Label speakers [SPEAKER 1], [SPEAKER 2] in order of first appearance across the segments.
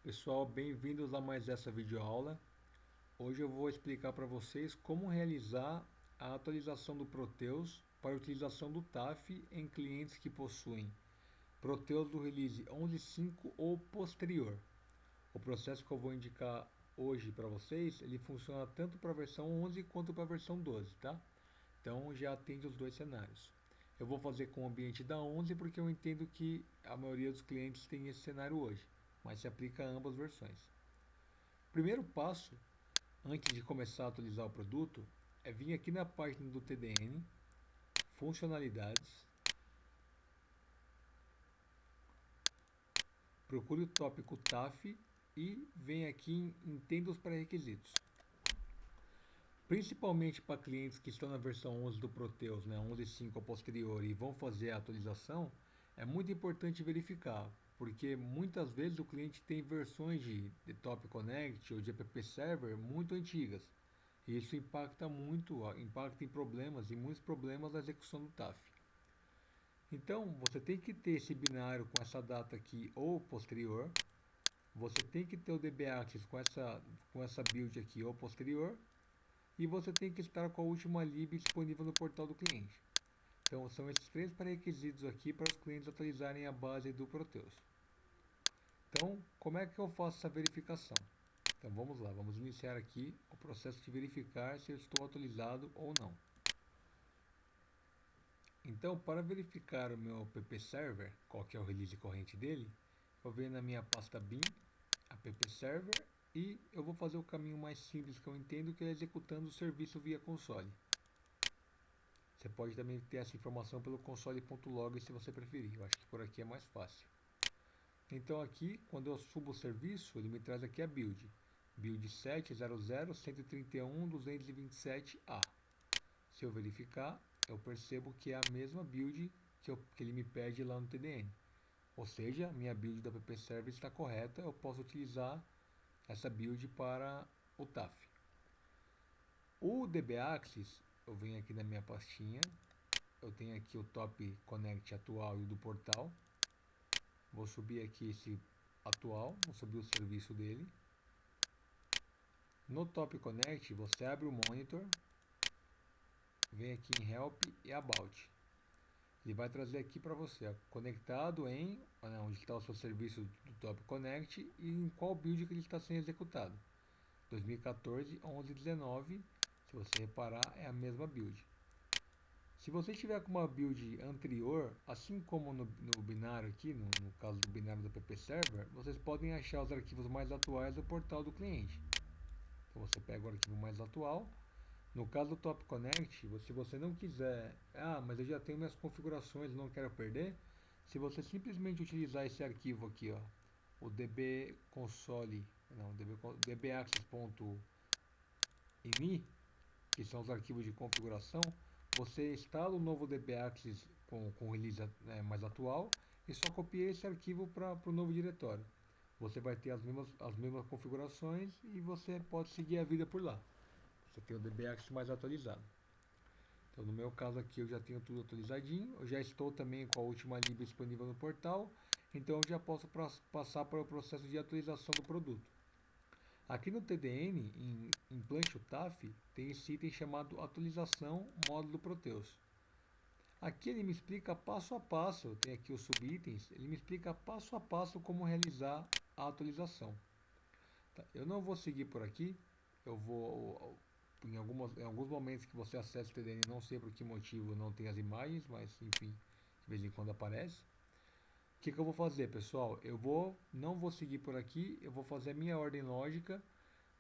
[SPEAKER 1] Pessoal, bem-vindos a mais essa videoaula. Hoje eu vou explicar para vocês como realizar a atualização do Proteus para a utilização do TAF em clientes que possuem Proteus do release 11.5 ou posterior. O processo que eu vou indicar hoje para vocês, ele funciona tanto para a versão 11 quanto para a versão 12, tá? Então já atende os dois cenários. Eu vou fazer com o ambiente da 11 porque eu entendo que a maioria dos clientes tem esse cenário hoje, mas se aplica a ambas versões. Primeiro passo, antes de começar a atualizar o produto, é vir aqui na página do TDN, funcionalidades, procure o tópico TAF e vem aqui em entenda os pré-requisitos. Principalmente para clientes que estão na versão 11 do Proteus, né, 11.5 ou posterior, e vão fazer a atualização, é muito importante verificar, porque muitas vezes o cliente tem versões de Top Connect ou de App Server muito antigas. E isso impacta muito, impacta em problemas, e muitos problemas na execução do TAF. Então, você tem que ter esse binário com essa data aqui ou posterior. Você tem que ter o DBAccess com essa build aqui ou posterior. E você tem que estar com a última lib disponível no portal do cliente. Então, são esses três pré-requisitos aqui para os clientes atualizarem a base do Proteus. Então, como é que eu faço essa verificação? Então, vamos lá, vamos iniciar aqui o processo de verificar se eu estou atualizado ou não. Então, para verificar o meu app server, qual que é o release corrente dele, eu venho na minha pasta bin, app server, e eu vou fazer o caminho mais simples que eu entendo, que é executando o serviço via console. Você pode também ter essa informação pelo console.log se você preferir. Eu acho que por aqui é mais fácil. Então aqui, quando eu subo o serviço, ele me traz aqui a build. Build 700.131.227a. Se eu verificar, eu percebo que é a mesma build que ele me pede lá no TDN. Ou seja, minha build da app server está correta, eu posso utilizar essa build para o TAF. O DBAccess, eu venho aqui na minha pastinha, eu tenho aqui o Top Connect atual e o do portal. Vou subir aqui esse atual, vou subir o serviço dele. No Top Connect, você abre o monitor, vem aqui em Help e About. Ele vai trazer aqui para você, ó, conectado em onde está o seu serviço do Top Connect e em qual build que ele está sendo executado. 2014, 11, 19, se você reparar, é a mesma build. Se você tiver com uma build anterior, assim como no binário aqui, no caso do binário do app server, vocês podem achar os arquivos mais atuais do portal do cliente. Então você pega o arquivo mais atual. No caso do Top Connect, se você não quiser, mas eu já tenho minhas configurações, não quero perder. Se você simplesmente utilizar esse arquivo aqui, ó, o dbconsole, não, dbaccess.ini, que são os arquivos de configuração, você instala o novo dbaccess com o release mais atual e só copia esse arquivo para o novo diretório. Você vai ter as mesmas configurações e você pode seguir a vida por lá. Você tem o dbaccess mais atualizado. Então, no meu caso aqui, eu já tenho tudo atualizadinho. Eu já estou também com a última lib disponível no portal. Então, eu já posso passar para o processo de atualização do produto. Aqui no TDN, em Implante TAF, tem esse item chamado Atualização Módulo Proteus. Aqui ele me explica passo a passo, tem aqui os subitens, ele me explica passo a passo como realizar a atualização. Tá, eu não vou seguir por aqui, eu vou, em alguns momentos que você acessa o TDN, não sei por que motivo não tem as imagens, mas enfim, de vez em quando aparece. O que eu vou fazer, pessoal? Não vou seguir por aqui, eu vou fazer a minha ordem lógica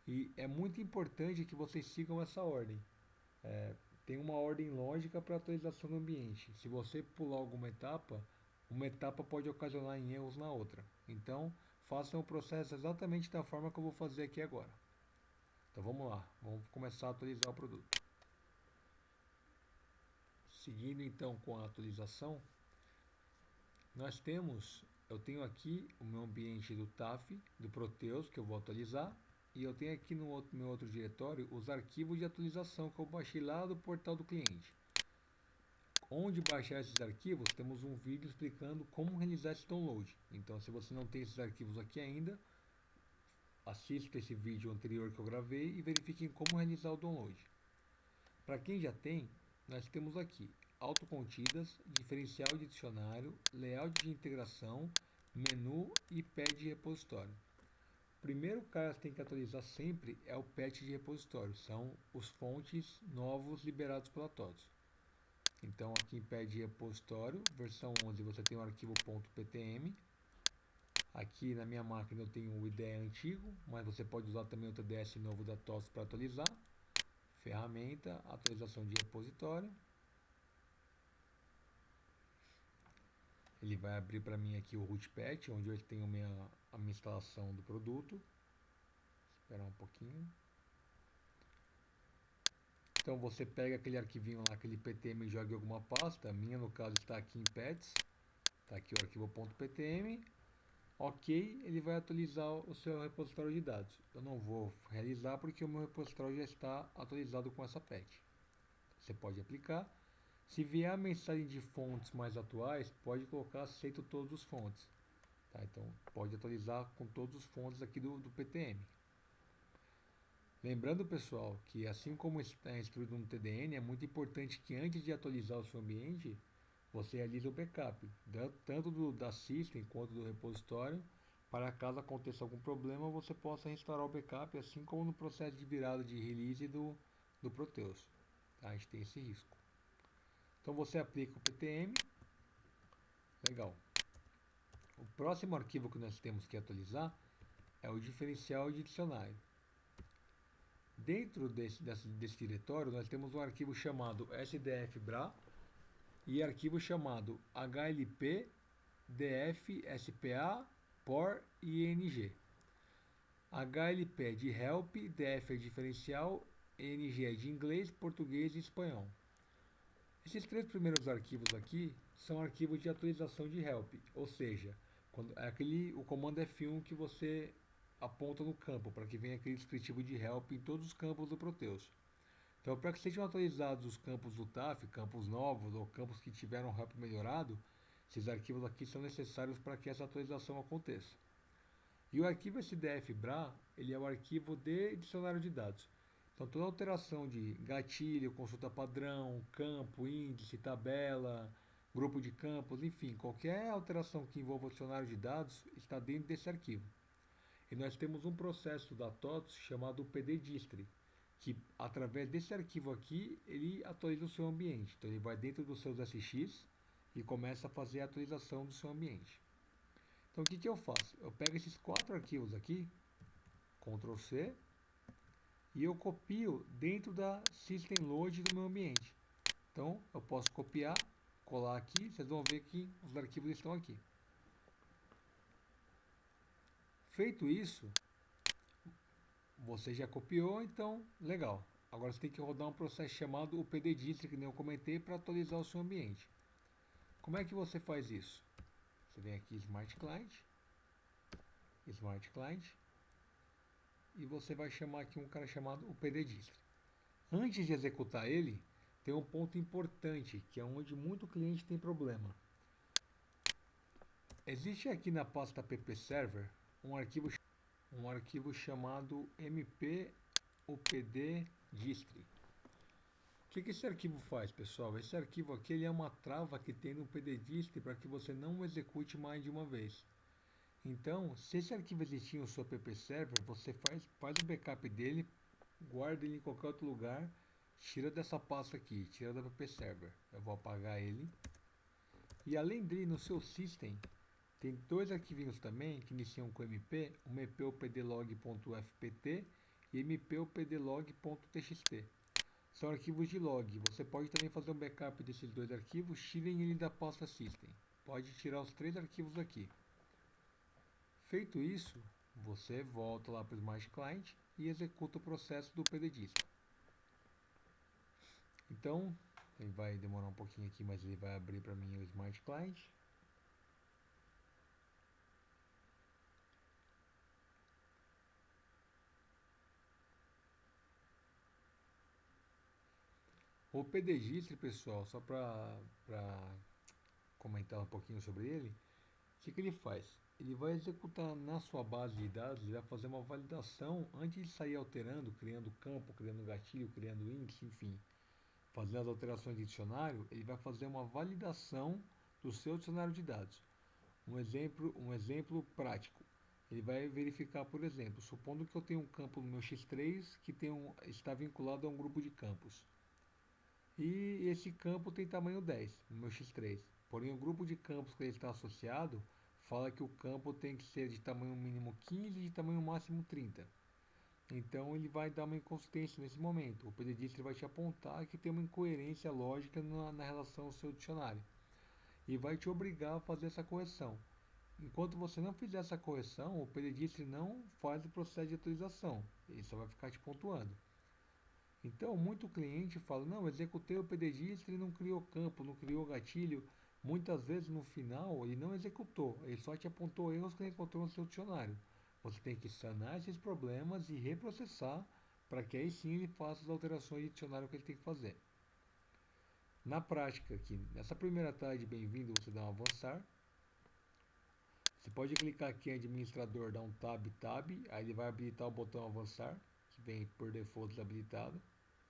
[SPEAKER 1] e é muito importante que vocês sigam essa ordem. Tem uma ordem lógica para atualização do ambiente. Se você pular alguma etapa, uma etapa pode ocasionar em erros na outra. Então, façam o processo exatamente da forma que eu vou fazer aqui agora. Então vamos lá, vamos começar a atualizar o produto. Seguindo então com a atualização, eu tenho aqui o meu ambiente do TAF, do Proteus, que eu vou atualizar, e eu tenho aqui no meu outro diretório os arquivos de atualização que eu baixei lá do portal do cliente. Onde baixar esses arquivos, temos um vídeo explicando como realizar esse download. Então, se você não tem esses arquivos aqui ainda, assista esse vídeo anterior que eu gravei e verifiquem como realizar o download. Para quem já tem, nós temos aqui autocontidas, diferencial de dicionário, layout de integração, menu e pad de repositório. O primeiro cara que tem que atualizar sempre é o patch de repositório, são os fontes novos liberados pela TOTS. Então aqui em pad de repositório, versão 11, você tem o arquivo .ptm. Aqui na minha máquina eu tenho o IDE antigo, mas você pode usar também o TDS novo da TOTS para atualizar. Ferramenta, atualização de repositório. Ele vai abrir para mim aqui o root patch, onde eu tenho a minha instalação do produto. Esperar um pouquinho. Então você pega aquele arquivinho lá, aquele ptm e joga em alguma pasta. A minha no caso está aqui em pads. Está aqui o arquivo .ptm. Ok, ele vai atualizar o seu repositório de dados. Eu não vou realizar porque o meu repositório já está atualizado com essa patch. Você pode aplicar. Se vier a mensagem de fontes mais atuais, pode colocar aceito todos os fontes. Tá? Então pode atualizar com todos os fontes aqui do PTM. Lembrando, pessoal, que assim como é instruído no TDN, é muito importante que antes de atualizar o seu ambiente, você realize o backup, tanto da system quanto do repositório, para caso aconteça algum problema, você possa restaurar o backup, assim como no processo de virada de release do Proteus. Tá? A gente tem esse risco. Então você aplica o PTM. Legal. O próximo arquivo que nós temos que atualizar é o diferencial de dicionário. Dentro desse diretório, nós temos um arquivo chamado sdf-bra e arquivo chamado hlp df spa por ing. HLP é de help, df é diferencial, eng é de inglês, português e espanhol. Esses três primeiros arquivos aqui são arquivos de atualização de help, ou seja, o comando F1 que você aponta no campo para que venha aquele descritivo de help em todos os campos do Proteus. Então, para que sejam atualizados os campos do TAF, campos novos ou campos que tiveram help melhorado, esses arquivos aqui são necessários para que essa atualização aconteça. E o arquivo SDF-BRA, ele é o arquivo de dicionário de dados. Então, toda alteração de gatilho, consulta padrão, campo, índice, tabela, grupo de campos, enfim, qualquer alteração que envolva o dicionário de dados está dentro desse arquivo. E nós temos um processo da TOTS chamado pddistry, que através desse arquivo aqui, ele atualiza o seu ambiente. Então, ele vai dentro dos seus SX e começa a fazer a atualização do seu ambiente. Então, o que eu faço? Eu pego esses quatro arquivos aqui, Ctrl C, e eu copio dentro da System Load do meu ambiente. Então, eu posso copiar, colar aqui, vocês vão ver que os arquivos estão aqui. Feito isso, você já copiou, então, legal. Agora você tem que rodar um processo chamado o pddistry, que nem eu comentei, para atualizar o seu ambiente. Como é que você faz isso? Você vem aqui, Smart Client, e você vai chamar aqui um cara chamado o pddistry. Antes de executar ele, tem um ponto importante, que é onde muito cliente tem problema. Existe aqui na pasta ppserver um arquivo chamado mpupdistry. O que esse arquivo faz, pessoal? Esse arquivo aqui ele é uma trava que tem no pddistry para que você não execute mais de uma vez. Então, se esse arquivo existir no seu ppserver, você faz o backup dele, guarda ele em qualquer outro lugar, tira dessa pasta aqui, tira da ppserver. Eu vou apagar ele. E além dele, no seu system, tem dois arquivinhos também que iniciam com MP, o mpupdlog.fpt e mpupdlog.txt. São arquivos de log. Você pode também fazer um backup desses dois arquivos, tirem ele da pasta system. Pode tirar os três arquivos aqui. Feito isso, você volta lá para o Smart Client e executa o processo do pddistry. Então, ele vai demorar um pouquinho aqui, mas ele vai abrir para mim o Smart Client. O pddistry, pessoal, só para comentar um pouquinho sobre ele, que ele faz? Ele vai executar na sua base de dados, ele vai fazer uma validação antes de sair alterando, criando campo, criando gatilho, criando índice, enfim, fazendo as alterações de dicionário, ele vai fazer uma validação do seu dicionário de dados. Um exemplo prático. Ele vai verificar, por exemplo, supondo que eu tenho um campo no meu X3 que está vinculado a um grupo de campos. E esse campo tem tamanho 10 no meu X3. Porém, o grupo de campos que ele está associado fala que o campo tem que ser de tamanho mínimo 15 e de tamanho máximo 30. Então ele vai dar uma inconsistência nesse momento. O PDDist vai te apontar que tem uma incoerência lógica na relação ao seu dicionário e vai te obrigar a fazer essa correção. Enquanto você não fizer essa correção, o PDDist não faz o processo de atualização, ele só vai ficar te pontuando. Então, muito cliente fala, não, executei o PDDist, ele não criou campo, não criou gatilho. Muitas vezes no final ele não executou, ele só te apontou erros que ele encontrou no seu dicionário. Você tem que sanar esses problemas e reprocessar para que aí sim ele faça as alterações de dicionário que ele tem que fazer. Na prática aqui, nessa primeira tarde, bem-vindo, você dá um avançar. Você pode clicar aqui em administrador, dar um tab, aí ele vai habilitar o botão avançar, que vem por default desabilitado.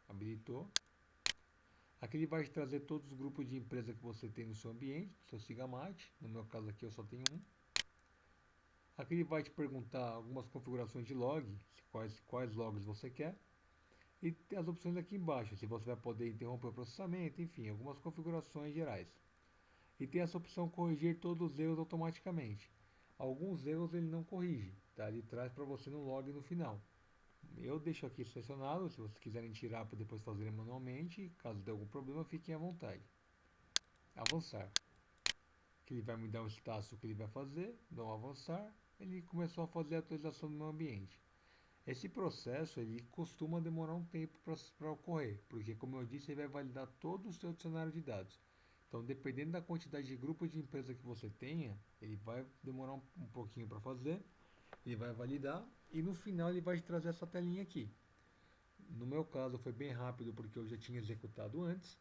[SPEAKER 1] Habilitou. Aqui ele vai te trazer todos os grupos de empresa que você tem no seu ambiente, no seu Sigamate. No meu caso aqui eu só tenho um. Aqui ele vai te perguntar algumas configurações de log, quais logs você quer. E tem as opções aqui embaixo, se você vai poder interromper o processamento, enfim, algumas configurações gerais. E tem essa opção corrigir todos os erros automaticamente. Alguns erros ele não corrige, tá? Ele traz para você no log no final. Eu deixo aqui selecionado, se vocês quiserem tirar para depois fazerem manualmente, caso dê algum problema, fiquem à vontade. Avançar. Que ele vai me dar o status do que ele vai fazer, dou um avançar, ele começou a fazer a atualização do meu ambiente. Esse processo ele costuma demorar um tempo para ocorrer, porque como eu disse, ele vai validar todo o seu dicionário de dados. Então, dependendo da quantidade de grupos de empresa que você tenha, ele vai demorar um pouquinho para fazer, ele vai validar e no final ele vai te trazer essa telinha aqui. No meu caso foi bem rápido porque eu já tinha executado antes,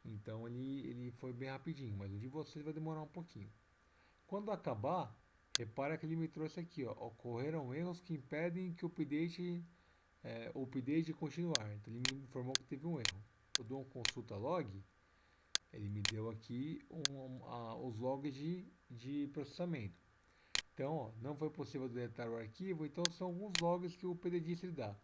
[SPEAKER 1] então ele foi bem rapidinho, mas o de vocês vai demorar um pouquinho. Quando acabar, repara que ele me trouxe aqui, ó, ocorreram erros que impedem que o update continuar. Então ele me informou que teve um erro. Eu dou um consulta log, ele me deu aqui os logs de processamento. Então, ó, não foi possível deletar o arquivo, então são alguns logs que o PDDist dá.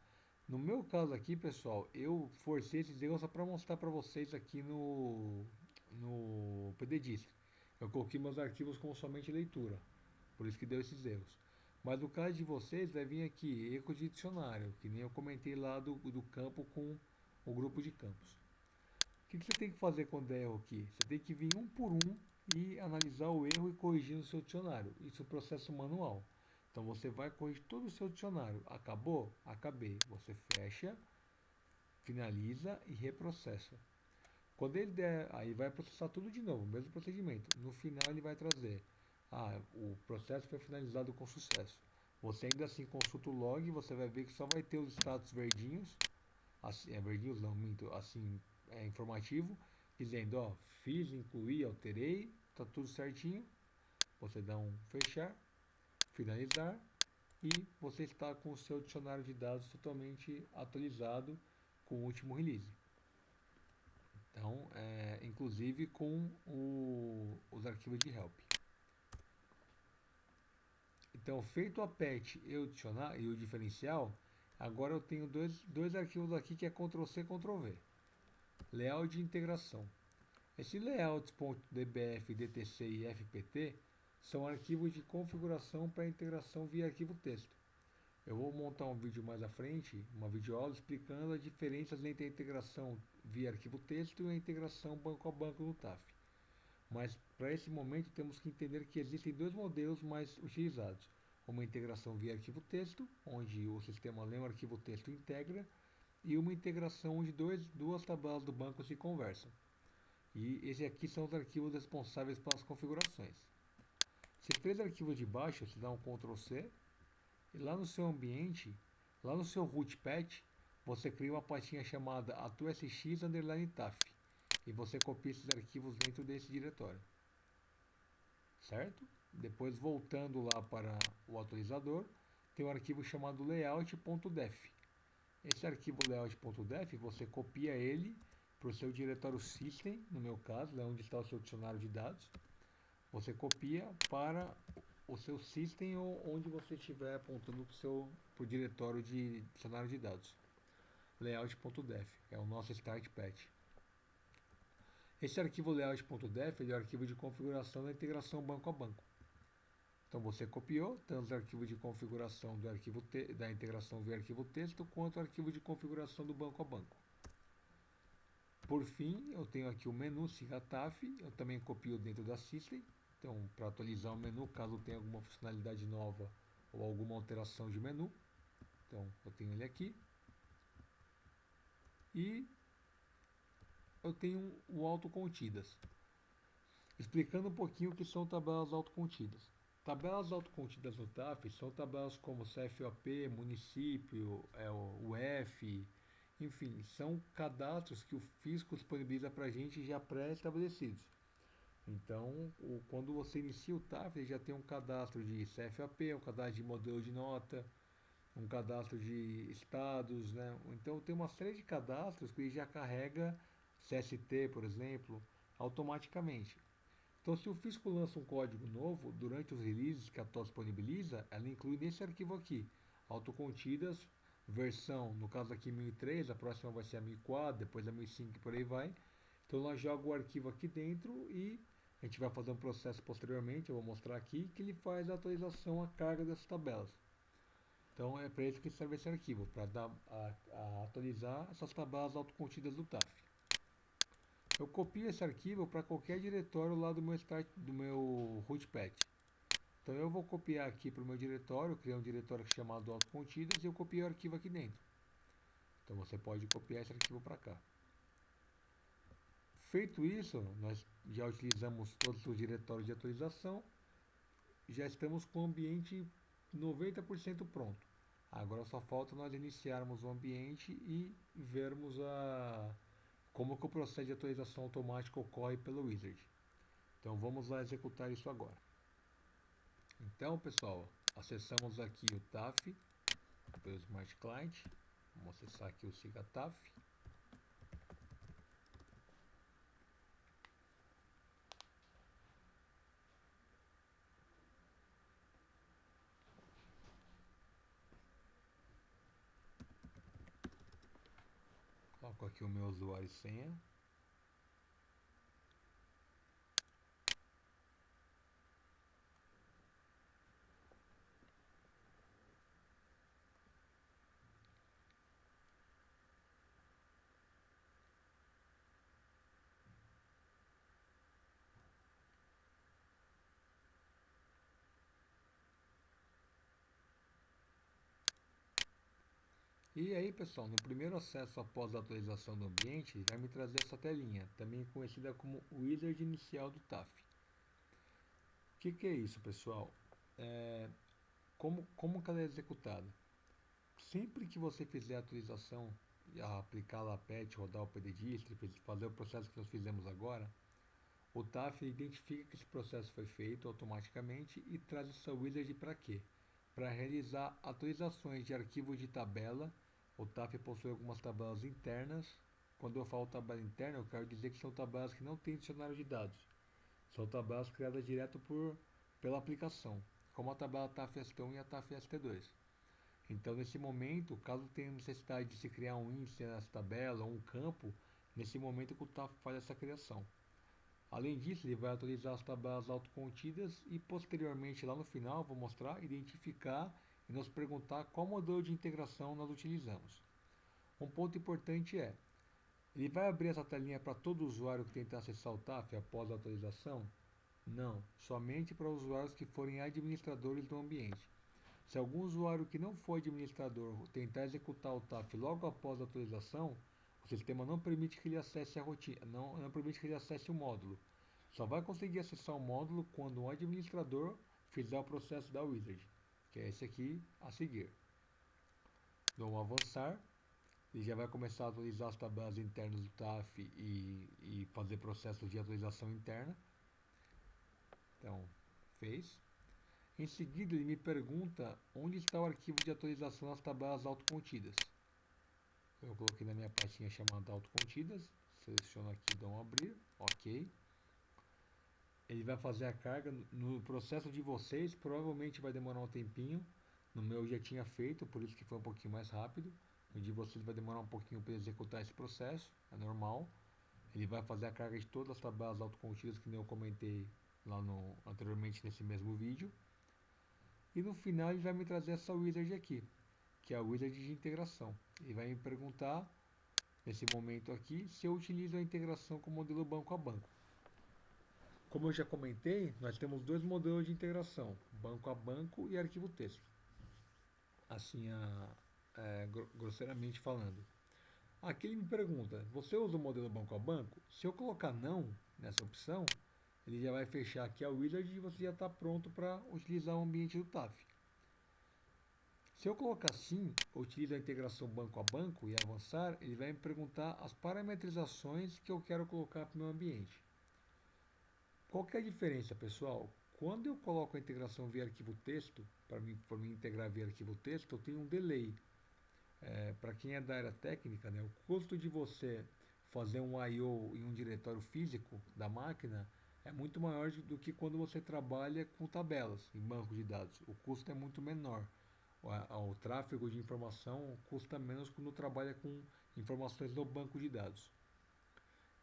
[SPEAKER 1] No meu caso aqui, pessoal, eu forcei esses erros só para mostrar para vocês aqui no PDDist. Eu coloquei meus arquivos como somente leitura, por isso que deu esses erros. Mas no caso de vocês, vai vir aqui erro de dicionário, que nem eu comentei lá do campo com o grupo de campos. O que você tem que fazer quando der erro aqui? Você tem que vir um por um e analisar o erro e corrigir no seu dicionário. Isso é um processo manual. Então você vai corrigir todo o seu dicionário. Acabou? Acabei. Você fecha, finaliza e reprocessa. Quando ele der, aí vai processar tudo de novo, mesmo procedimento. No final ele vai trazer, o processo foi finalizado com sucesso. Você ainda assim consulta o log, você vai ver que só vai ter os status verdinhos, assim, verdinhos não, minto, assim, informativo, dizendo, ó, fiz, incluí, alterei, tá tudo certinho. Você dá um fechar, finalizar e você está com o seu dicionário de dados totalmente atualizado com o último release. Então, inclusive com os arquivos de help. Então, feito a patch e o diferencial, agora eu tenho dois arquivos aqui que é Ctrl+C, Ctrl+V. Layout de integração. Esse layouts.dbf, dtc e fpt são arquivos de configuração para integração via arquivo texto. Eu vou montar um vídeo mais à frente, uma videoaula explicando as diferenças entre a integração via arquivo texto e a integração banco a banco no TAF. Mas para esse momento temos que entender que existem dois modelos mais utilizados. Uma integração via arquivo texto, onde o sistema lê um arquivo texto e integra, e uma integração onde duas tabelas do banco se conversam. E esses aqui são os arquivos responsáveis pelas configurações. Esses três arquivos de baixo, você dá um Ctrl+C, e lá no seu ambiente, lá no seu root patch, você cria uma pastinha chamada atu.sx_taf e você copia esses arquivos dentro desse diretório. Certo? Depois, voltando lá para o atualizador, tem um arquivo chamado layout.def. Esse arquivo layout.def, você copia ele para o seu diretório system, no meu caso, é onde está o seu dicionário de dados. Você copia para o seu system ou onde você estiver apontando para o diretório de dicionário de dados. Layout.def é o nosso start patch. Esse arquivo layout.def é o arquivo de configuração da integração banco a banco. Então você copiou tanto o arquivo de configuração do arquivo da integração via arquivo texto quanto o arquivo de configuração do banco a banco. Por fim, eu tenho aqui o menu SIGATAF, eu também copio dentro da System. Então, para atualizar o menu, caso tenha alguma funcionalidade nova ou alguma alteração de menu. Então, eu tenho ele aqui. E eu tenho o autocontidas. Explicando um pouquinho o que são tabelas autocontidas. Tabelas autocontidas no TAF são tabelas como CFOP, município, o F, enfim, são cadastros que o fisco disponibiliza para a gente já pré-estabelecidos. Então, quando você inicia o TAF, ele já tem um cadastro de CFOP, um cadastro de modelo de nota, um cadastro de estados, né? Então, tem uma série de cadastros que ele já carrega CST, por exemplo, automaticamente. Então, se o fisco lança um código novo, durante os releases que a TOS disponibiliza, ela inclui nesse arquivo aqui, autocontidas, versão, no caso aqui 1003, a próxima vai ser a 1004, depois a 1005 e por aí vai. Então, ela joga o arquivo aqui dentro e a gente vai fazer um processo posteriormente, eu vou mostrar aqui, que ele faz a atualização, a carga dessas tabelas. Então, é para isso que serve esse arquivo, para atualizar essas tabelas autocontidas do TAF. Eu copio esse arquivo para qualquer diretório lá do meu rootpad. Então eu vou copiar aqui para o meu diretório, criar um diretório chamado autocontidas e eu copio o arquivo aqui dentro. Então você pode copiar esse arquivo para cá. Feito isso, nós já utilizamos todos os diretórios de atualização, já estamos com o ambiente 90% pronto. Agora só falta nós iniciarmos o ambiente e vermos como que o processo de atualização automática ocorre pelo Wizard. Então vamos lá executar isso agora. Então, pessoal, acessamos aqui o TAF pelo Smart Client. Vamos acessar aqui o SIGATAF. Coloco aqui o meu usuário e senha. E aí, pessoal, no primeiro acesso após a atualização do ambiente, vai me trazer essa telinha, também conhecida como Wizard Inicial do TAF. O que é isso, pessoal? Como que ela é executada? Sempre que você fizer a atualização, aplicar lá a patch, rodar o pdist, fazer o processo que nós fizemos agora, o TAF identifica que esse processo foi feito automaticamente e traz essa wizard para quê? Para realizar atualizações de arquivos de tabela. O TAF possui algumas tabelas internas. Quando eu falo tabela interna, eu quero dizer que são tabelas que não têm dicionário de dados. São tabelas criadas direto pela aplicação, como a tabela TAF ST1 e a TAF ST2. Então, nesse momento, caso tenha necessidade de se criar um índice nessa tabela ou um campo, nesse momento que o TAF faz essa criação. Além disso, ele vai atualizar as tabelas autocontidas e posteriormente, lá no final, vou mostrar, identificar e nos perguntar qual modelo de integração nós utilizamos. Um ponto importante é, ele vai abrir essa telinha para todo usuário que tentar acessar o TAF após a atualização? Não, somente para usuários que forem administradores do ambiente. Se algum usuário que não for administrador tentar executar o TAF logo após a atualização, o sistema não permite que ele acesse a rotina, não permite que ele acesse o módulo. Só vai conseguir acessar o módulo quando um administrador fizer o processo da Wizard, que é esse aqui a seguir. Dou um avançar, ele já vai começar a atualizar as tabelas internas do TAF e fazer processos de atualização interna. Então, Fez. Em seguida, ele me pergunta onde está o arquivo de atualização das tabelas autocontidas. Eu coloquei na minha pastinha chamada autocontidas, seleciono aqui, dou um abrir, ok. Ele vai fazer a carga. No processo de vocês, provavelmente vai demorar um tempinho. No meu já tinha feito, por isso que foi um pouquinho mais rápido. No de vocês vai demorar um pouquinho para executar esse processo, é normal. Ele vai fazer a carga de todas as tabelas autocontidas que nem eu comentei lá anteriormente nesse mesmo vídeo. E no final ele vai me trazer essa wizard aqui, que é a wizard de integração. Ele vai me perguntar, nesse momento aqui, se eu utilizo a integração com o modelo banco a banco. Como eu já comentei, nós temos dois modelos de integração, banco a banco e arquivo texto. Assim, grosseiramente falando. Aqui ele me pergunta, você usa o modelo banco a banco? Se eu colocar não nessa opção, ele já vai fechar aqui a wizard e você já está pronto para utilizar o ambiente do TAF. Se eu colocar sim, utilizo a integração banco a banco e avançar, ele vai me perguntar as parametrizações que eu quero colocar para o meu ambiente. Qual que é a diferença, pessoal? Quando eu coloco a integração via arquivo texto, para me integrar via arquivo texto, eu tenho um delay. Para quem é da área técnica, né, o custo de você fazer um I/O em um diretório físico da máquina é muito maior do que quando você trabalha com tabelas em banco de dados. O custo é muito menor. O tráfego de informação custa menos quando trabalha com informações no banco de dados.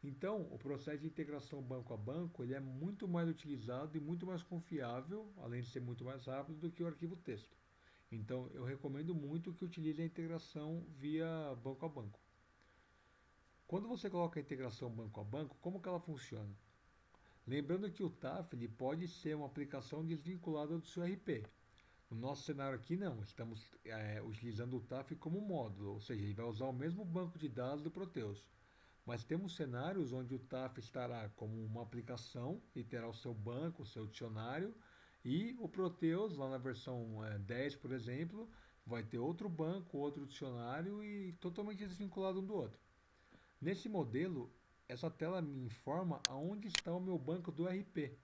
[SPEAKER 1] Então, o processo de integração banco a banco ele é muito mais utilizado e muito mais confiável, além de ser muito mais rápido do que o arquivo texto. Então, eu recomendo muito que utilize a integração via banco a banco. Quando você coloca a integração banco a banco, como que ela funciona? Lembrando que o TAF ele pode ser uma aplicação desvinculada do seu RP. No nosso cenário aqui não, estamos utilizando o TAF como módulo, ou seja, ele vai usar o mesmo banco de dados do Proteus. Mas temos cenários onde o TAF estará como uma aplicação e terá o seu banco, o seu dicionário, e o Proteus, lá na versão 10, por exemplo, vai ter outro banco, outro dicionário e totalmente desvinculado um do outro. Nesse modelo, essa tela me informa aonde está o meu banco do RP.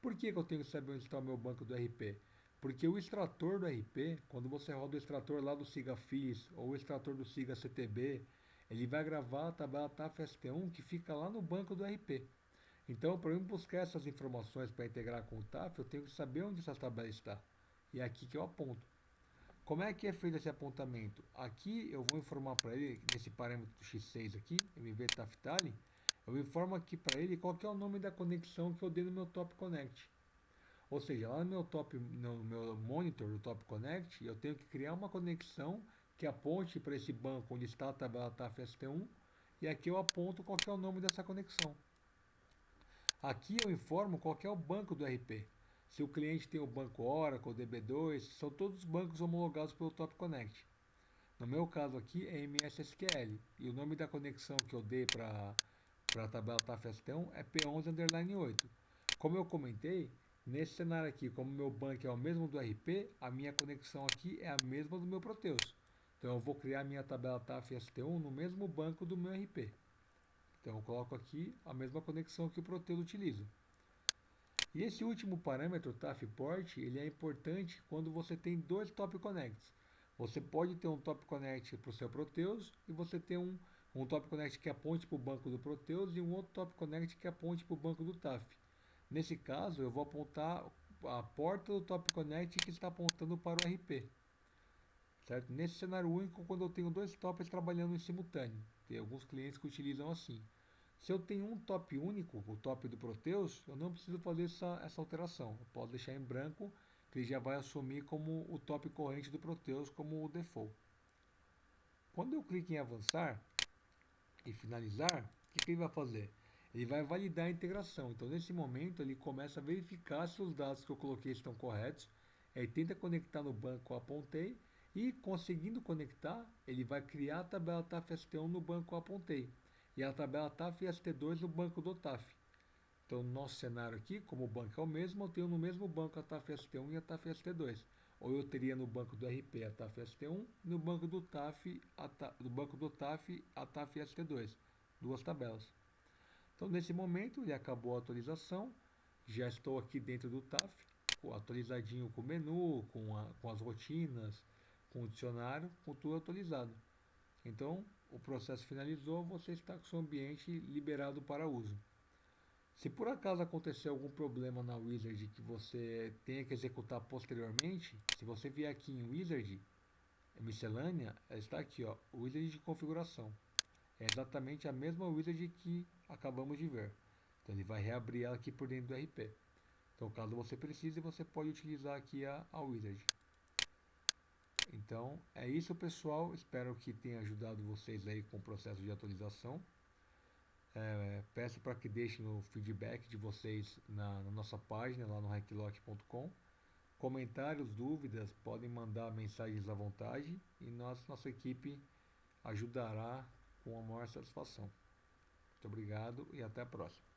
[SPEAKER 1] Por que eu tenho que saber onde está o meu banco do RP? Porque o extrator do RP, quando você roda o extrator lá do SIGA-FIS ou o extrator do SIGA-CTB, ele vai gravar a tabela TAF-ST1 que fica lá no banco do RP. Então, para eu buscar essas informações para integrar com o TAF, eu tenho que saber onde essa tabela está. E é aqui que eu aponto. Como é que é feito esse apontamento? Aqui eu vou informar para ele, nesse parâmetro x6 aqui, mv-taftali, eu informo aqui para ele qual que é o nome da conexão que eu dei no meu Top Connect. Ou seja, lá no meu monitor do Top Connect, eu tenho que criar uma conexão que aponte para esse banco onde está a tabela TAF-ST1 e aqui eu aponto qual que é o nome dessa conexão. Aqui eu informo qual que é o banco do RP. Se o cliente tem o banco Oracle, DB2, são todos bancos homologados pelo Top Connect. No meu caso aqui é MSSQL e o nome da conexão que eu dei para a tabela TAF-ST1 é P11_8. Como eu comentei, nesse cenário aqui, como meu banco é o mesmo do RP, a minha conexão aqui é a mesma do meu Proteus. Então eu vou criar minha tabela TAF-ST1 no mesmo banco do meu RP. Então eu coloco aqui a mesma conexão que o Proteus utiliza. E esse último parâmetro, TAF-port, ele é importante quando você tem dois Top Connects. Você pode ter um Top Connect para o seu Proteus e você tem um Top Connect que aponte para o banco do Proteus e um outro Top Connect que aponte para o banco do TAF. Nesse caso, eu vou apontar a porta do Top Connect que está apontando para o RP. Certo? Nesse cenário único, quando eu tenho dois tops trabalhando em simultâneo. Tem alguns clientes que utilizam assim. Se eu tenho um top único, o top do Proteus, eu não preciso fazer essa alteração. Eu posso deixar em branco, que ele já vai assumir como o top corrente do Proteus como o default. Quando eu clico em avançar e finalizar, o que ele vai fazer? Ele vai validar a integração. Então, nesse momento, ele começa a verificar se os dados que eu coloquei estão corretos. Ele tenta conectar no banco que eu apontei e, conseguindo conectar, ele vai criar a tabela TAF-ST1 no banco que eu apontei e a tabela TAF-ST2 no banco do TAF. Então, no nosso cenário aqui, como o banco é o mesmo, eu tenho no mesmo banco a TAF-ST1 e a TAF-ST2. Ou eu teria no banco do RP a TAF-ST1 e no banco do TAF a TAF-ST2. Duas tabelas. Então, nesse momento, ele acabou a atualização, já estou aqui dentro do TAF, atualizadinho com o menu, com as rotinas, com o dicionário, com tudo atualizado. Então, o processo finalizou, você está com seu ambiente liberado para uso. Se por acaso acontecer algum problema na Wizard que você tenha que executar posteriormente, se você vier aqui em Wizard, miscelânea, está aqui, ó, Wizard de configuração. É exatamente a mesma Wizard que acabamos de ver. Então ele vai reabrir ela aqui por dentro do RP. Então caso você precise, você pode utilizar aqui a Wizard. Então é isso, pessoal. Espero que tenha ajudado vocês aí com o processo de atualização. Peço para que deixem o feedback de vocês na nossa página lá no hacklock.com. Comentários, dúvidas, podem mandar mensagens à vontade e nossa equipe ajudará com a maior satisfação. Muito obrigado e até a próxima.